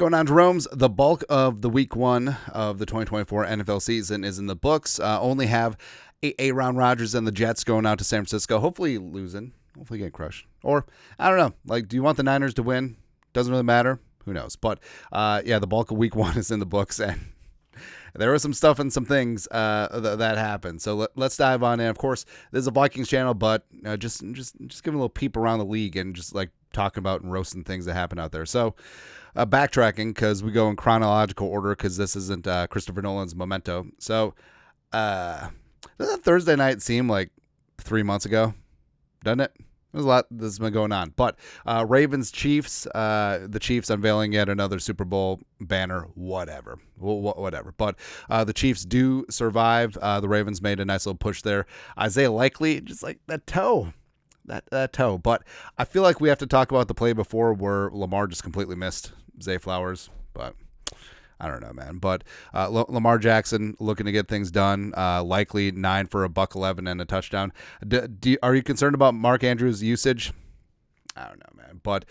going on, Jerome's? The bulk of the week 1 of the 2024 NFL season is in the books. Only have Aaron Rodgers and the Jets going out to San Francisco, hopefully losing, hopefully getting crushed. Or, I don't know, like, do you want the Niners to win? Doesn't really matter. Who knows? But, yeah, the bulk of week 1 is in the books, and there was some stuff and some things that happened. So let's dive on in. Of course, this is a Vikings channel, but just giving a little peep around the league and just like talking about and roasting things that happen out there. So backtracking, because we go in chronological order, because this isn't Christopher Nolan's Memento. So doesn't that Thursday night seem like 3 months ago? Doesn't it? There's a lot that's been going on. But Ravens, Chiefs, the Chiefs unveiling yet another Super Bowl banner, whatever. But the Chiefs do survive. The Ravens made a nice little push there. Isaiah Likely, just like that toe. That toe. But I feel like we have to talk about the play before where Lamar just completely missed Zay Flowers. But I don't know, man. But Lamar Jackson looking to get things done. Likely 9 for $111 and a touchdown. Are you concerned about Mark Andrews' usage? I don't know, man. But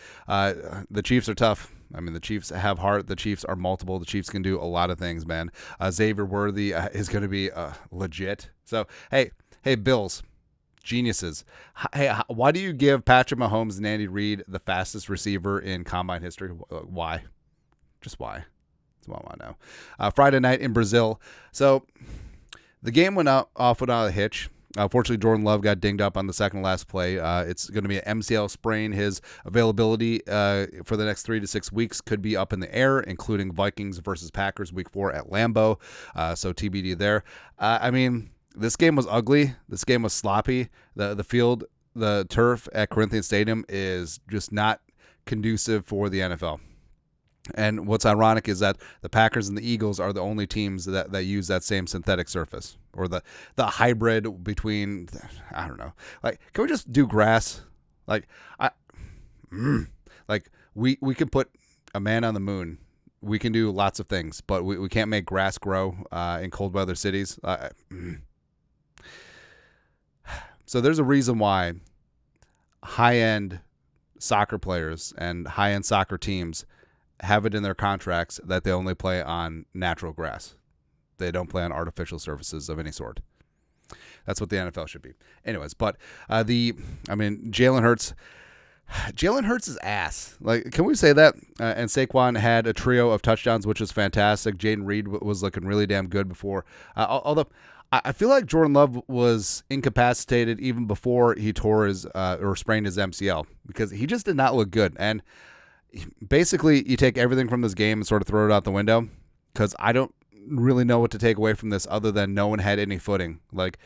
the Chiefs are tough. I mean, the Chiefs have heart. The Chiefs are multiple. The Chiefs can do a lot of things, man. Xavier Worthy is going to be legit. So, hey, Bills. Geniuses. Hey, why do you give Patrick Mahomes and Andy Reid the fastest receiver in combine history? Why? Just why? That's what I want to know. Friday night in Brazil. So the game went off without a hitch. Fortunately, Jordan Love got dinged up on the second last play. It's going to be an MCL sprain. His availability for the next 3 to 6 weeks could be up in the air, including Vikings versus Packers week 4 at Lambeau. So TBD there. I mean, this game was ugly. This game was sloppy. The field, the turf at Corinthians Stadium is just not conducive for the NFL. And what's ironic is that the Packers and the Eagles are the only teams that use that same synthetic surface, or the hybrid between, I don't know. Like, can we just do grass? Like, we can put a man on the moon. We can do lots of things, but we can't make grass grow in cold weather cities. So there's a reason why high-end soccer players and high-end soccer teams have it in their contracts that they only play on natural grass. They don't play on artificial surfaces of any sort. That's what the NFL should be. Anyways, but Jalen Hurts is ass. Like, can we say that? And Saquon had a trio of touchdowns, which was fantastic. Jaden Reed was looking really damn good before. Although I feel like Jordan Love was incapacitated even before he tore his or sprained his MCL, because he just did not look good. And basically, you take everything from this game and sort of throw it out the window, because I don't really know what to take away from this other than no one had any footing. Like,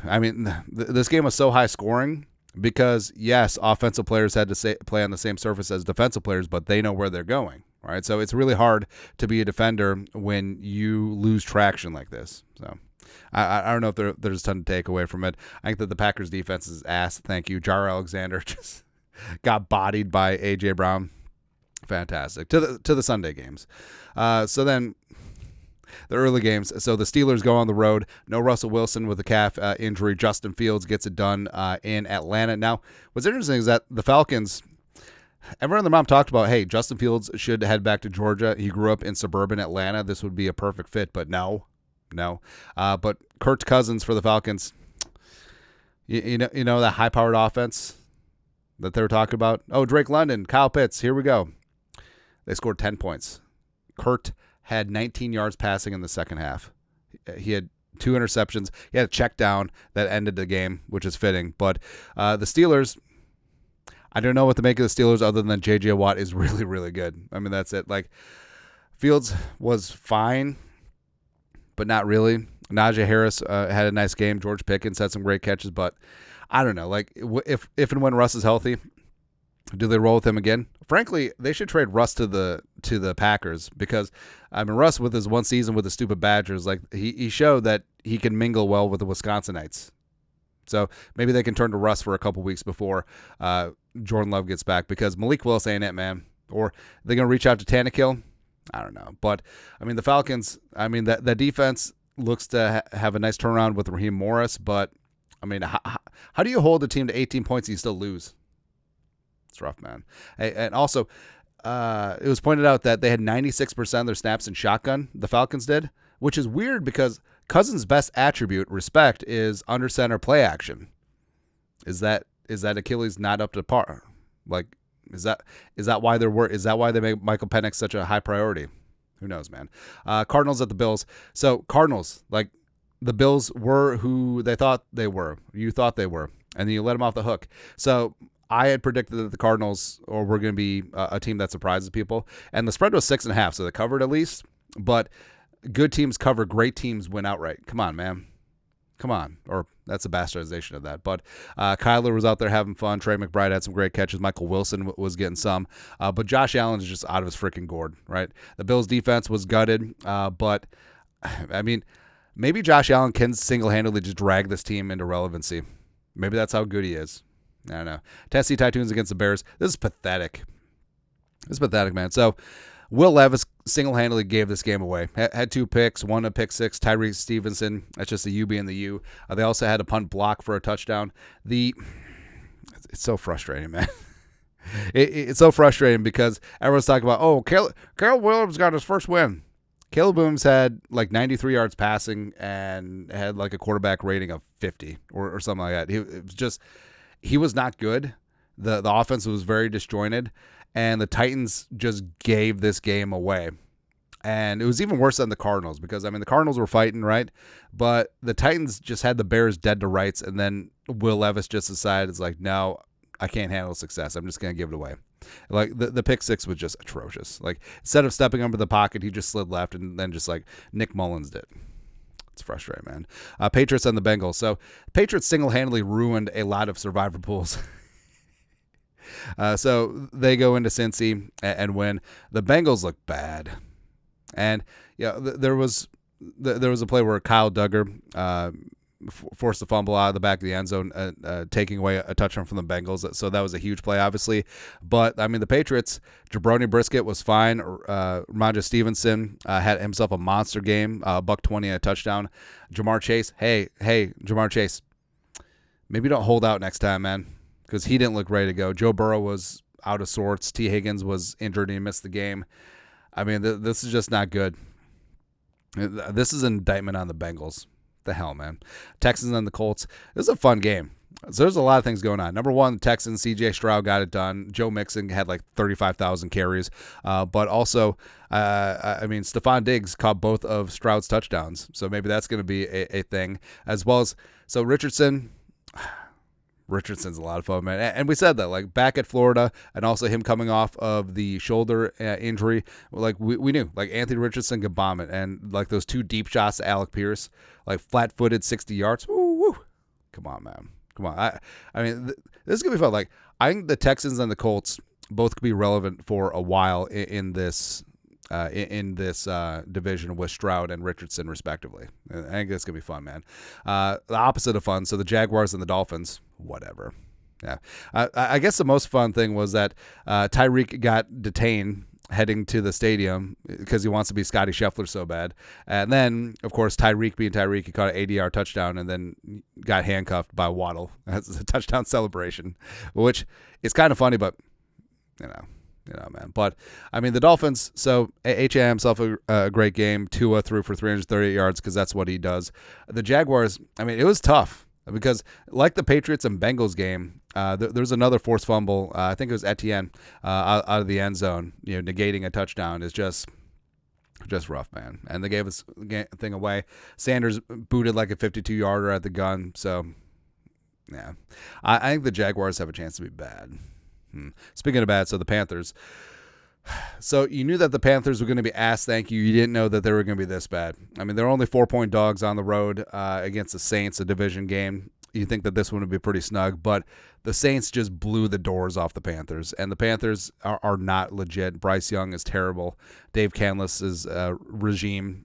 I mean, this game was so high scoring because, yes, offensive players had to play on the same surface as defensive players, but they know where they're going, right? So it's really hard to be a defender when you lose traction like this. So I don't know if there's a ton to take away from it. I think that the Packers defense is ass. Thank you. Jair Alexander just got bodied by A.J. Brown. Fantastic. To the Sunday games. So then the early games. So the Steelers go on the road. No Russell Wilson with a calf injury. Justin Fields gets it done in Atlanta. Now, what's interesting is that the Falcons, everyone and their mom talked about, hey, Justin Fields should head back to Georgia. He grew up in suburban Atlanta. This would be a perfect fit, but no. But Kirk Cousins for the Falcons, you know that high-powered offense that they were talking about? Oh, Drake London, Kyle Pitts, here we go. They scored 10 points. Kurt had 19 yards passing in the second half. He had 2 interceptions. He had a check down that ended the game, which is fitting. But the Steelers, I don't know what to make of the Steelers other than J.J. Watt is really, really good. I mean, that's it. Like, Fields was fine, but not really. Najee Harris had a nice game. George Pickens had some great catches, but I don't know. Like, if and when Russ is healthy, do they roll with him again? Frankly, they should trade Russ to the Packers, because I mean, Russ with his one season with the stupid Badgers, like he showed that he can mingle well with the Wisconsinites. So maybe they can turn to Russ for a couple weeks before Jordan Love gets back, because Malik Willis ain't it, man. Or they're gonna reach out to Tannehill. I don't know, but I mean the Falcons. I mean that defense looks to have a nice turnaround with Raheem Morris, but I mean, how do you hold a team to 18 points and you still lose? It's rough, man. Hey, and also, it was pointed out that they had 96% of their snaps in shotgun, the Falcons did, which is weird because Cousins' best attribute, respect, is under center play action. Is that Achilles not up to par? Like, is that why they make Michael Penix such a high priority? Who knows, man. Cardinals at the Bills. So Cardinals, like, the Bills were who they thought they were. You thought they were, and then you let them off the hook. So I had predicted that the Cardinals were going to be a team that surprises people, and the spread was 6.5, so they covered at least. But good teams cover, great teams win outright. Come on, man. Come on. Or that's a bastardization of that. But Kyler was out there having fun. Trey McBride had some great catches. Michael Wilson was getting some. But Josh Allen is just out of his freaking gourd, right? The Bills' defense was gutted. But, I mean, maybe Josh Allen can single-handedly just drag this team into relevancy. Maybe that's how good he is. I don't know. Tennessee Titans against the Bears. This is pathetic. This is pathetic, man. So, Will Levis single-handedly gave this game away. Had 2 picks, one a pick six. Tyreek Stevenson, that's just the U being the U. They also had a punt block for a touchdown. It's so frustrating, man. It's so frustrating because everyone's talking about, Caleb Williams got his first win. Caleb Williams had like 93 yards passing and had like a quarterback rating of 50 or something like that. He was not good. The offense was very disjointed. And the Titans just gave this game away. And it was even worse than the Cardinals because, I mean, the Cardinals were fighting, right? But the Titans just had the Bears dead to rights, and then Will Levis just decided, it's like, no, I can't handle success. I'm just going to give it away. Like, the pick six was just atrocious. Like, instead of stepping under the pocket, he just slid left and then just like Nick Mullins did. It's frustrating, man. Patriots and the Bengals. So, Patriots single-handedly ruined a lot of survivor pools. So they go into Cincy and win. The Bengals look bad, and there was a play where Kyle Duggar forced a fumble out of the back of the end zone, taking away a touchdown from the Bengals. So that was a huge play, obviously. But I mean, the Patriots, Jabroni Brisket was fine. Ramondre Stevenson had himself a monster game, $120 and a touchdown. Jamar Chase, hey, Jamar Chase, maybe don't hold out next time, man. Because he didn't look ready to go. Joe Burrow was out of sorts. T. Higgins was injured and he missed the game. I mean, this is just not good. This is an indictment on the Bengals. The hell, man. Texans and the Colts. This is a fun game. So there's a lot of things going on. Number one, the Texans, C.J. Stroud got it done. Joe Mixon had like 35,000 carries. But also, I mean, Stephon Diggs caught both of Stroud's touchdowns. So maybe that's going to be a thing. As well as, so Richardson's a lot of fun, man. And we said that, like, back at Florida and also him coming off of the shoulder injury, like, we knew, like, Anthony Richardson could bomb it. And, like, those 2 deep shots to Alec Pierce, like, flat-footed 60 yards. Woo. Come on, man. Come on. I mean, this is going to be fun. Like, I think the Texans and the Colts both could be relevant for a while in this division with Stroud and Richardson, respectively. I think that's going to be fun, man. The opposite of fun, so the Jaguars and the Dolphins, whatever. Yeah. I guess the most fun thing was that Tyreek got detained heading to the stadium because he wants to be Scotty Scheffler so bad. And then, of course, Tyreek being Tyreek, he caught an 80-yard touchdown and then got handcuffed by Waddle. That's a touchdown celebration, which is kind of funny, but, you know, man. But, I mean, the Dolphins, so H.A. himself a great game. Tua threw for 338 yards because that's what he does. The Jaguars, I mean, it was tough because like the Patriots and Bengals game, there's another forced fumble. I think it was Etienne out of the end zone, negating a touchdown is just rough, man. And they gave us thing away. Sanders booted like a 52-yarder at the gun. So, yeah. I think the Jaguars have a chance to be bad. Speaking of bad, so the Panthers. So you knew that the Panthers were going to be ass thank you. You didn't know that they were going to be this bad. I mean, they're only 4-point dogs on the road against the Saints, a division game. You think that this one would be pretty snug, but the Saints just blew the doors off the Panthers, and the Panthers are not legit. Bryce Young is terrible. Dave Canlis' regime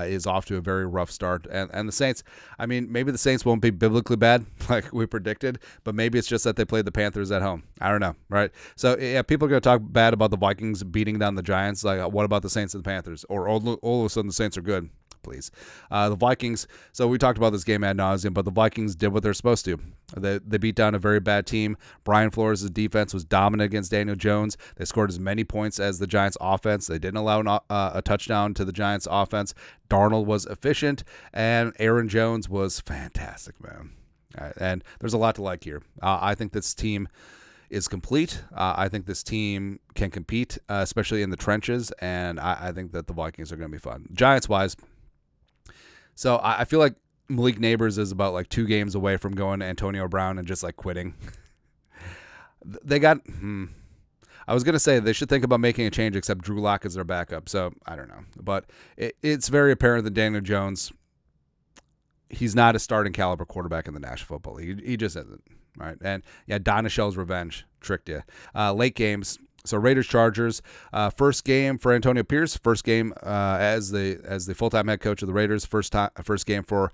is off to a very rough start. And the Saints, I mean, maybe the Saints won't be biblically bad like we predicted, but maybe it's just that they played the Panthers at home. I don't know, right? So, yeah, people are going to talk bad about the Vikings beating down the Giants. Like, what about the Saints and the Panthers? Or all of a sudden the Saints are good. please. The Vikings, so we talked about this game ad nauseum, but the Vikings did what they're supposed to. They beat down a very bad team. Brian Flores' defense was dominant against Daniel Jones. They scored as many points as the Giants' offense. They didn't allow a touchdown to the Giants' offense. Darnold was efficient, and Aaron Jones was fantastic, man. And there's a lot to like here. I think this team is complete. I think this team can compete, especially in the trenches, and I think that the Vikings are going to be fun. Giants-wise, so I feel like Malik Neighbors is about like 2 games away from going to Antonio Brown and just like quitting. They got, I was going to say they should think about making a change, except Drew Lock is their backup, so I don't know. But it's very apparent that Daniel Jones, he's not a starting caliber quarterback in the National Football League. He just isn't. Right. And yeah, Donachel's revenge tricked you. Late games. So Raiders-Chargers, first game for Antonio Pierce, first game as the full-time head coach of the Raiders, first game for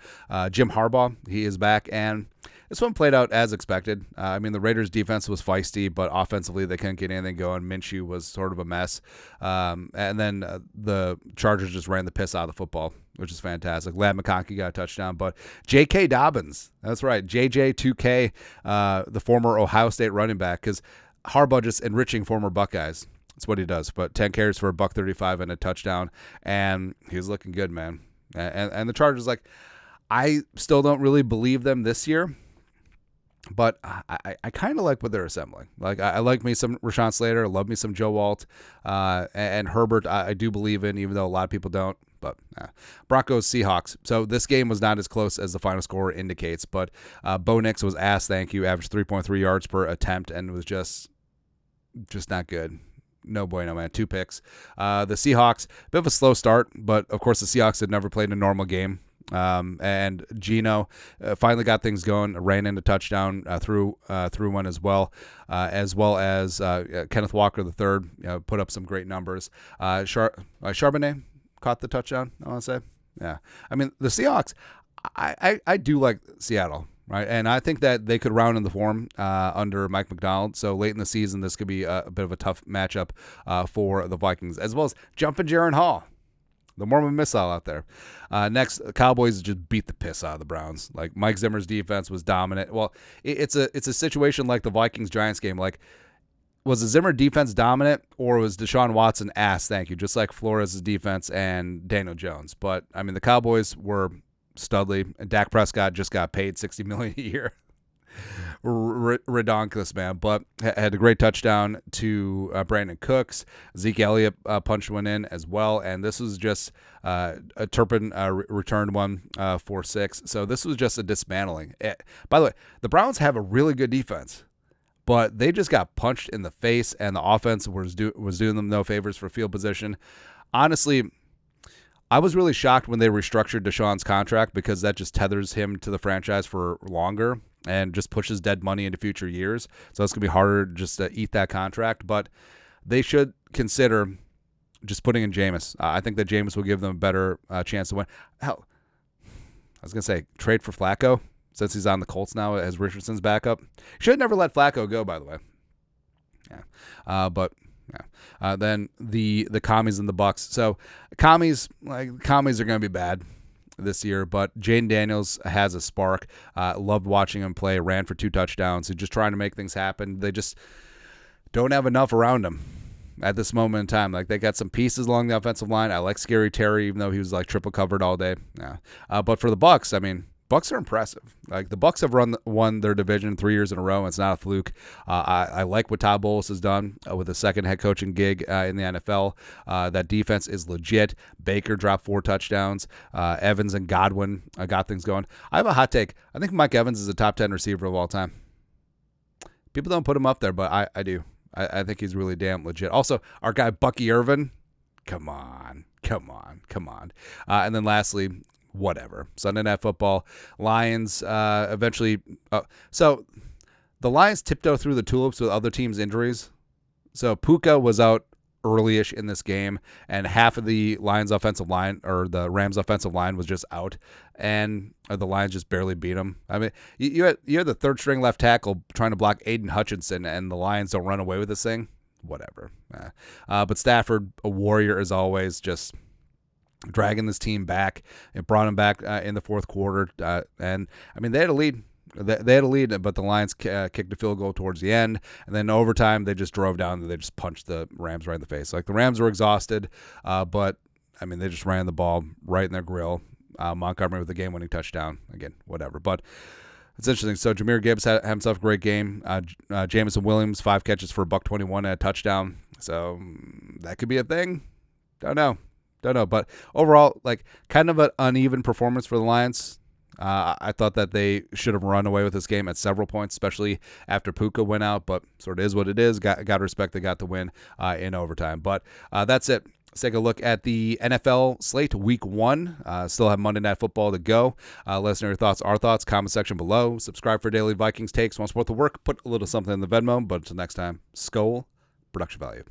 Jim Harbaugh. He is back, and this one played out as expected. I mean, the Raiders' defense was feisty, but offensively they couldn't get anything going. Minshew was sort of a mess. And then the Chargers just ran the piss out of the football, which is fantastic. Ladd McConkey got a touchdown, but J.K. Dobbins, that's right, JJ2K, the former Ohio State running back, because Harbaugh just enriching former Buckeyes. That's what he does. But 10 carries for $135 and a touchdown, and he's looking good, man. And the Chargers, like, I still don't really believe them this year, but I kind of like what they're assembling. Like, I like me some Rashawn Slater, I love me some Joe Alt, and Herbert I do believe in, even though a lot of people don't. But Broncos, Seahawks. So this game was not as close as the final score indicates, but Bo Nix was ass, thank you, averaged 3.3 yards per attempt, and was just not good. No bueno, man. 2 picks. The Seahawks, a bit of a slow start, but of course the Seahawks had never played a normal game. And Geno finally got things going, ran into touchdown, through one as well as Kenneth Walker III put up some great numbers. Charbonnet caught the touchdown, I want to say. Yeah. I mean, the Seahawks, I do like Seattle, right? And I think that they could round in the form under Mike McDonald. So late in the season, this could be a bit of a tough matchup for the Vikings, as well as jumping Jaron Hall, the Mormon missile out there. Next, Cowboys just beat the piss out of the Browns. Like, Mike Zimmer's defense was dominant. Well, it's a situation like the Vikings-Giants game. Like, was the Zimmer defense dominant, or was Deshaun Watson ass? Thank you. Just like Flores' defense and Daniel Jones. But, I mean, the Cowboys were studly, and Dak Prescott just got paid $60 million a year. Redonkulous, man. But had a great touchdown to Brandon Cooks. Zeke Elliott punched one in as well. And this was just a Turpin returned one for 6. So this was just a dismantling. By the way, the Browns have a really good defense, but they just got punched in the face, and the offense was doing them no favors for field position. Honestly, I was really shocked when they restructured Deshaun's contract, because that just tethers him to the franchise for longer and just pushes dead money into future years. So it's going to be harder just to eat that contract. But they should consider just putting in Jameis. I think that Jameis will give them a better chance to win. Hell, I was going to say trade for Flacco, since he's on the Colts now as Richardson's backup. Should never let Flacco go, by the way. Yeah. Then the commies and the Bucs. So commies are going to be bad this year, but Jaden Daniels has a spark. Loved watching him play. Ran for 2 touchdowns. He's just trying to make things happen. They just don't have enough around him at this moment in time. Like, they got some pieces along the offensive line. I like Scary Terry, even though he was like triple covered all day. Yeah. But for the Bucs, I mean, Bucs are impressive. Like, the Bucs have won their division 3 years in a row, and it's not a fluke. I like what Todd Bowles has done with a second head coaching gig in the NFL. That defense is legit. Baker dropped 4 touchdowns. Evans and Godwin got things going. I have a hot take. I think Mike Evans is a top 10 receiver of all time. People don't put him up there, but I do. I think he's really damn legit. Also, our guy Bucky Irvin, come on. And then lastly, whatever. Sunday Night Football. Lions eventually. So the Lions tiptoe through the tulips with other teams' injuries. So Puka was out early-ish in this game, and half of the Lions' offensive line, or the Rams' offensive line, was just out, and the Lions just barely beat them. I mean, you had the third-string left tackle trying to block Aiden Hutchinson, and the Lions don't run away with this thing. Whatever. But Stafford, a warrior as always, just dragging this team back. It brought them back in the fourth quarter. And, I mean, they had a lead. They had a lead, but the Lions kicked a field goal towards the end. And then overtime, they just drove down and they just punched the Rams right in the face. Like, the Rams were exhausted, but, I mean, they just ran the ball right in their grill. Montgomery with the game-winning touchdown. Again, whatever. But it's interesting. So Jahmyr Gibbs had himself a great game. Jamison Williams, 5 catches for $121 and a touchdown. So that could be a thing. Don't know. But overall, like, kind of an uneven performance for the Lions. I thought that they should have run away with this game at several points, especially after Puka went out. But sort of is what it is. Got to respect they got the win in overtime. But that's it. Let's take a look at the NFL slate week 1. Still have Monday Night Football to go. Let us know your thoughts, our thoughts, comment section below. Subscribe for daily Vikings takes. Want to support the work? Put a little something in the Venmo. But until next time, Skol, production value.